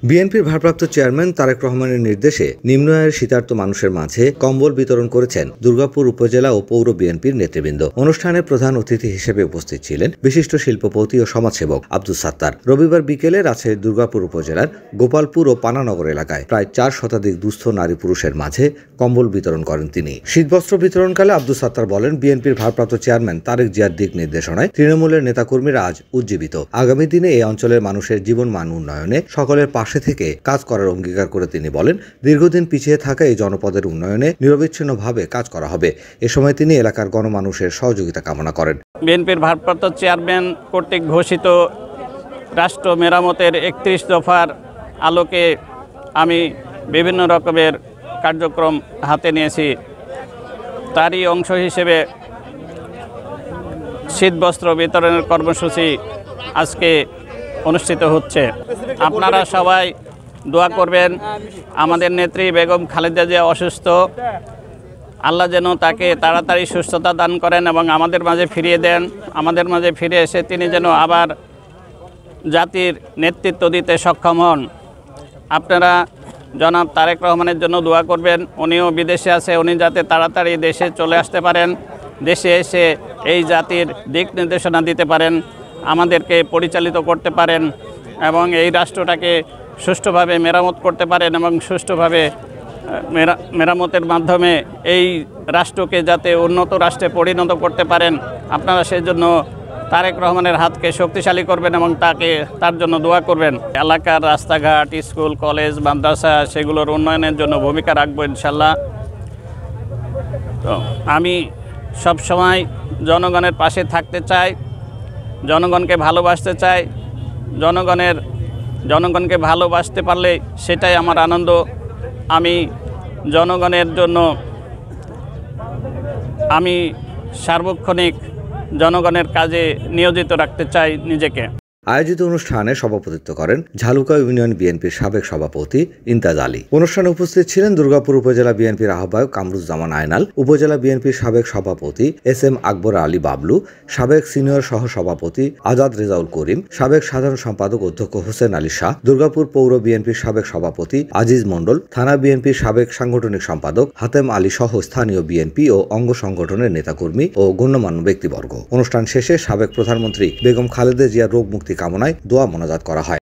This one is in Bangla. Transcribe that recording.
বিএনপির ভারপ্রাপ্ত চেয়ারম্যান তারেক রহমানের নির্দেশে নিম্ন আয়ের শীতার্ত মানুষের মাঝে কম্বল বিতরণ করেছেন দুর্গাপুর উপজেলা ও পৌর বিএনপির নেতৃবৃন্দ। অনুষ্ঠানে প্রধান অতিথি হিসেবে উপস্থিত ছিলেন বিশিষ্ট শিল্পপতি ও সমাজসেবক আব্দুস সাত্তার। রবিবার বিকেলে রাজশাহীর দুর্গাপুর উপজেলার গোপালপুর ও পানানগর এলাকায় প্রায় 4 শতাধিক দুস্থ নারী পুরুষের মাঝে কম্বল বিতরণ করেন তিনি। শীতবস্ত্র বিতরণকালে আব্দুস সাত্তার বলেন, বিএনপির ভারপ্রাপ্ত চেয়ারম্যান তারেক জিয়ার দিক নির্দেশনায় তৃণমূলের নেতাকর্মীরা আজ উজ্জীবিত। আগামী দিনে এই অঞ্চলের মানুষের জীবন মান উন্নয়নে সকলের পাশে থেকে কাজ করার অঙ্গীকার করে তিনি বলেন, দীর্ঘদিন পিছিয়ে থাকা এই জনপদের উন্নয়নে নিরবিচ্ছিন্নভাবে কাজ করা হবে। এ সময় তিনি এলাকার গণমানুষের সহযোগিতা কামনা করেন। বিএনপির ভারপ্রাপ্ত চেয়ারম্যান কর্তৃক ঘোষিত রাষ্ট্র মেরামতের 31 দফার আলোকে আমি বিভিন্ন রকমের কার্যক্রম হাতে নিয়েছি। তারই অংশ হিসেবে শীতবস্ত্র বিতরণের কর্মসূচি আজকে অনুষ্ঠিত হচ্ছে। আপনারা সবাই দোয়া করবেন। আমাদের নেত্রী বেগম খালেদা জিয়া অসুস্থ, আল্লাহ যেন তাকে তাড়াতাড়ি সুস্থতা দান করেন এবং আমাদের মাঝে ফিরিয়ে দেন। আমাদের মাঝে ফিরে এসে তিনি যেন আবার জাতির নেতৃত্ব দিতে সক্ষম হন। আপনারা জনাব তারেক রহমানের জন্য দোয়া করবেন। উনিও বিদেশে আছে, উনি যাতে তাড়াতাড়ি দেশে চলে আসতে পারেন, দেশে এসে এই জাতির দিক নির্দেশনা দিতে পারেন, আমাদেরকে পরিচালিত করতে পারেন এবং এই রাষ্ট্রটাকে সুষ্ঠুভাবে মেরামত করতে পারেন এবং সুষ্ঠুভাবে মেরামতের মাধ্যমে এই রাষ্ট্রকে যাতে উন্নত রাষ্ট্রে পরিণত করতে পারেন। আপনারা সেই জন্য তারেক রহমানের হাতকে শক্তিশালী করবেন এবং তার জন্য দোয়া করবেন। এলাকার রাস্তাঘাট, স্কুল, কলেজ, মাদ্রাসা সেগুলোর উন্নয়নের জন্য ভূমিকা রাখবো ইনশাল্লাহ। তো আমি সবসময় জনগণের পাশে থাকতে চাই, জনগণকে ভালোবাসতে চাই। জনগণকে ভালোবাসতে পারলে সেটাই আমার আনন্দ। আমি জনগণের জন্য আমি সার্বক্ষণিক জনগণের কাজে নিয়োজিত রাখতে চাই নিজেকে। আয়োজিত অনুষ্ঠানে সভাপতিত্ব করেন ঝালুকা ইউনিয়ন বিএনপির সাবেক সভাপতি ইমতাজ আলী। অনুষ্ঠানে উপস্থিত ছিলেন দুর্গাপুর উপজেলা বিএনপির আহ্বায়ক কামরুজ্জামান আয়নাল, উপজেলা বিএনপির সাবেক সভাপতি SM আকবর আলী বাবলু, সাবেক সিনিয়র সহ সভাপতি আজাদ রেজাউল করিম, সাবেক সাধারণ সম্পাদক অধ্যক্ষ হোসেন আলী শাহ, দুর্গাপুর পৌর বিএনপির সাবেক সভাপতি আজিজ মণ্ডল, থানা বিএনপির সাবেক সাংগঠনিক সম্পাদক হাতেম আলী সহ স্থানীয় বিএনপি ও অঙ্গ সংগঠনের নেতাকর্মী ও গণ্যমান্য ব্যক্তিবর্গ। অনুষ্ঠান শেষে সাবেক প্রধানমন্ত্রী বেগম খালেদা জিয়ার রোগ মুক্তি কামনায় দোয়া মোনাজাত করা হয়।